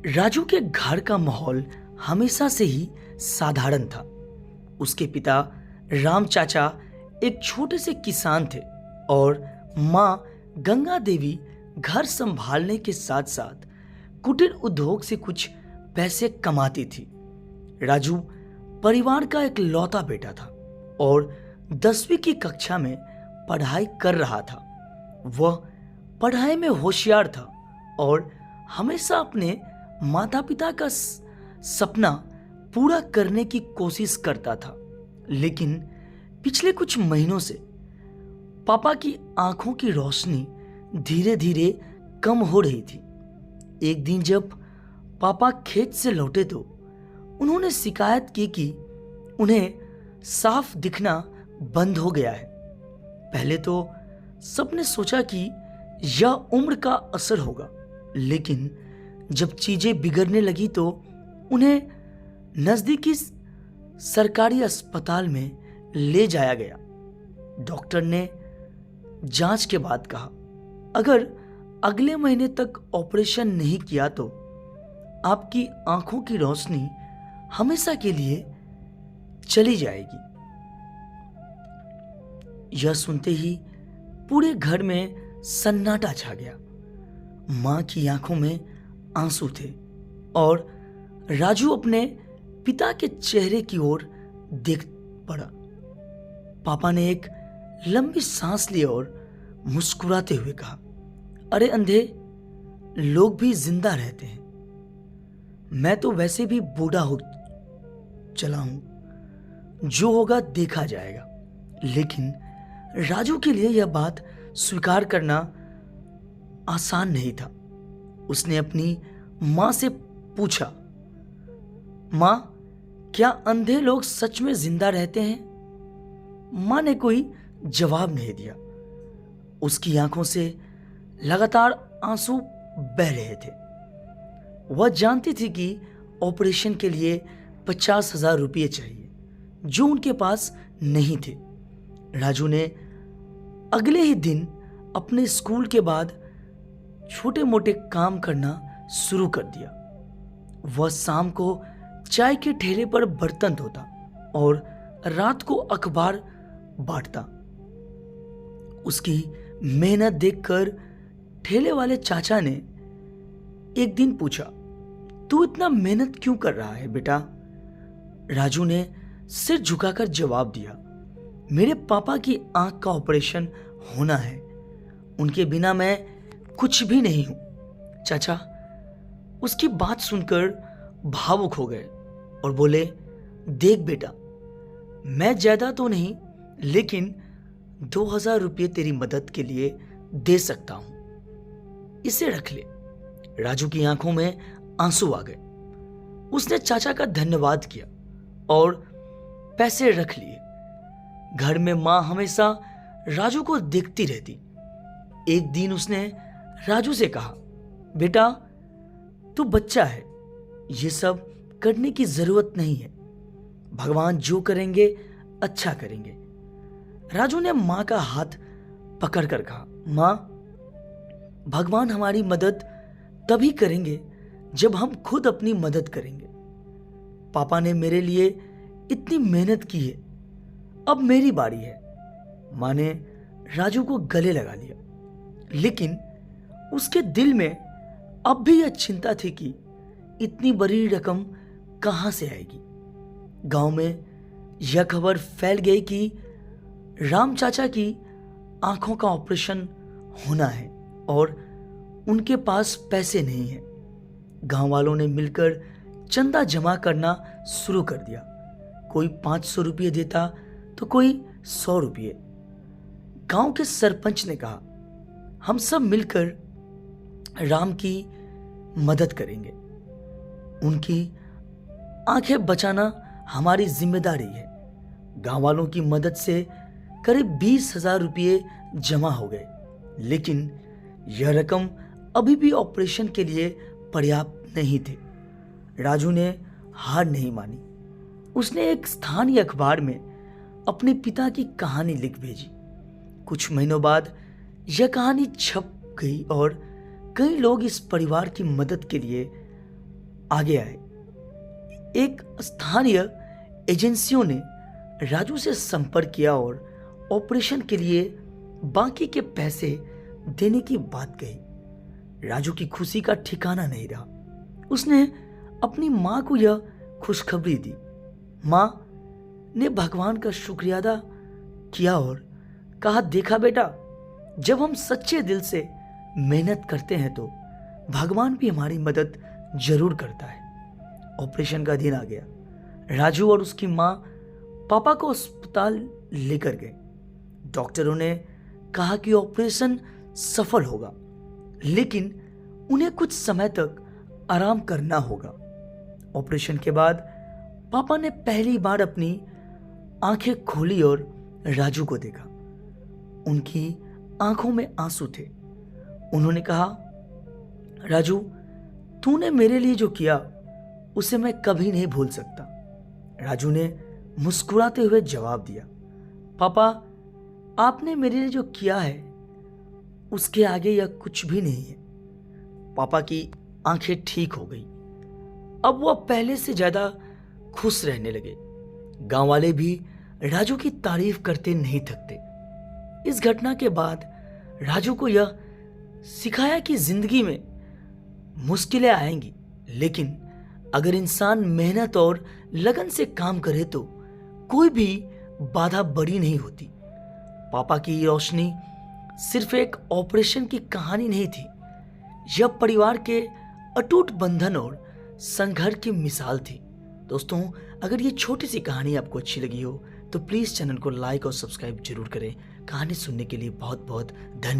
राजू के घर का माहौल हमेशा से ही साधारण था। उसके पिता राम चाचा एक छोटे से किसान थे और माँ गंगा देवी घर संभालने के साथ साथ कुटीर उद्योग से कुछ पैसे कमाती थी। राजू परिवार का एक लौता बेटा था और 10वीं की कक्षा में पढ़ाई कर रहा था। वह पढ़ाई में होशियार था और हमेशा अपने माता पिता का सपना पूरा करने की कोशिश करता था। लेकिन पिछले कुछ महीनों से पापा की आंखों की रोशनी धीरे धीरे कम हो रही थी। एक दिन जब पापा खेत से लौटे तो उन्होंने शिकायत की कि उन्हें साफ दिखना बंद हो गया है। पहले तो सबने सोचा कि यह उम्र का असर होगा, लेकिन जब चीजें बिगड़ने लगी तो उन्हें नजदीकी सरकारी अस्पताल में ले जाया गया। डॉक्टर ने जांच के बाद कहा, अगर अगले महीने तक ऑपरेशन नहीं किया तो आपकी आंखों की रोशनी हमेशा के लिए चली जाएगी। यह सुनते ही पूरे घर में सन्नाटा छा गया। मां की आंखों में आंसू थे और राजू अपने पिता के चेहरे की ओर देख पड़ा। पापा ने एक लंबी सांस ली और मुस्कुराते हुए कहा, अरे अंधे लोग भी जिंदा रहते हैं। मैं तो वैसे भी बूढ़ा हो चला हूं, जो होगा देखा जाएगा। लेकिन राजू के लिए यह बात स्वीकार करना आसान नहीं था। उसने अपनी मां से पूछा, मां, क्या अंधे लोग सच में जिंदा रहते हैं? मां ने कोई जवाब नहीं दिया। उसकी आंखों से लगातार आंसू बह रहे थे। वह जानती थी कि ऑपरेशन के लिए 50,000 रुपये चाहिए, जो उनके पास नहीं थे। राजू ने अगले ही दिन अपने स्कूल के बाद छोटे मोटे काम करना शुरू कर दिया। वह शाम को चाय के ठेले पर बर्तन धोता और रात को अखबार बांटता। उसकी मेहनत देखकर ठेले वाले चाचा ने एक दिन पूछा, तू इतना मेहनत क्यों कर रहा है बेटा? राजू ने सिर झुकाकर जवाब दिया, मेरे पापा की आंख का ऑपरेशन होना है, उनके बिना मैं कुछ भी नहीं हूं। चाचा उसकी बात सुनकर भावुक हो गए और बोले, देख बेटा, मैं ज्यादा तो नहीं, लेकिन 2,000 रुपये तेरी मदद के लिए दे सकता हूं, इसे रख ले। राजू की आंखों में आंसू आ गए। उसने चाचा का धन्यवाद किया और पैसे रख लिए। घर में मां हमेशा राजू को देखती रहती। एक दिन उसने राजू से कहा, बेटा, तू बच्चा है, ये सब करने की जरूरत नहीं है। भगवान जो करेंगे अच्छा करेंगे। राजू ने मां का हाथ पकड़कर कहा, मां, भगवान हमारी मदद तभी करेंगे जब हम खुद अपनी मदद करेंगे। पापा ने मेरे लिए इतनी मेहनत की है, अब मेरी बारी है। मां ने राजू को गले लगा लिया, लेकिन उसके दिल में अब भी यह चिंता थी कि इतनी बड़ी रकम कहां से आएगी। गांव में यह खबर फैल गई कि राम चाचा की आंखों का ऑपरेशन होना है और उनके पास पैसे नहीं है। गांव वालों ने मिलकर चंदा जमा करना शुरू कर दिया। कोई 500 रुपये देता तो कोई 100 रुपये। गांव के सरपंच ने कहा, हम सब मिलकर राम की मदद करेंगे, उनकी आंखें बचाना हमारी जिम्मेदारी है। गांव वालों की मदद से करीब 20,000 रुपये जमा हो गए, लेकिन यह रकम अभी भी ऑपरेशन के लिए पर्याप्त नहीं थी। राजू ने हार नहीं मानी। उसने एक स्थानीय अखबार में अपने पिता की कहानी लिख भेजी। कुछ महीनों बाद यह कहानी छप गई और कई लोग इस परिवार की मदद के लिए आगे आए। एक स्थानीय एजेंसियों ने राजू से संपर्क किया और ऑपरेशन के लिए बाकी के पैसे देने की बात कही। राजू की खुशी का ठिकाना नहीं रहा। उसने अपनी मां को यह खुशखबरी दी। मां ने भगवान का शुक्रिया अदा किया और कहा, देखा बेटा, जब हम सच्चे दिल से मेहनत करते हैं तो भगवान भी हमारी मदद जरूर करता है। ऑपरेशन का दिन आ गया। राजू और उसकी मां पापा को अस्पताल लेकर गए। डॉक्टरों ने कहा कि ऑपरेशन सफल होगा, लेकिन उन्हें कुछ समय तक आराम करना होगा। ऑपरेशन के बाद पापा ने पहली बार अपनी आंखें खोली और राजू को देखा। उनकी आंखों में आंसू थे। उन्होंने कहा, राजू, तूने मेरे लिए जो किया उसे मैं कभी नहीं भूल सकता। राजू ने मुस्कुराते हुए जवाब दिया, पापा, आपने मेरे लिए जो किया है उसके आगे यह कुछ भी नहीं है। पापा की आंखें ठीक हो गई। अब वह पहले से ज्यादा खुश रहने लगे। गांव वाले भी राजू की तारीफ करते नहीं थकते। इस घटना के बाद राजू को यह सिखाया कि जिंदगी में मुश्किलें आएंगी, लेकिन अगर इंसान मेहनत और लगन से काम करे तो कोई भी बाधा बड़ी नहीं होती। पापा की रोशनी सिर्फ एक ऑपरेशन की कहानी नहीं थी, यह परिवार के अटूट बंधन और संघर्ष की मिसाल थी। दोस्तों, अगर ये छोटी सी कहानी आपको अच्छी लगी हो तो प्लीज़ चैनल को लाइक और सब्सक्राइब जरूर करें। कहानी सुनने के लिए बहुत बहुत धन्यवाद।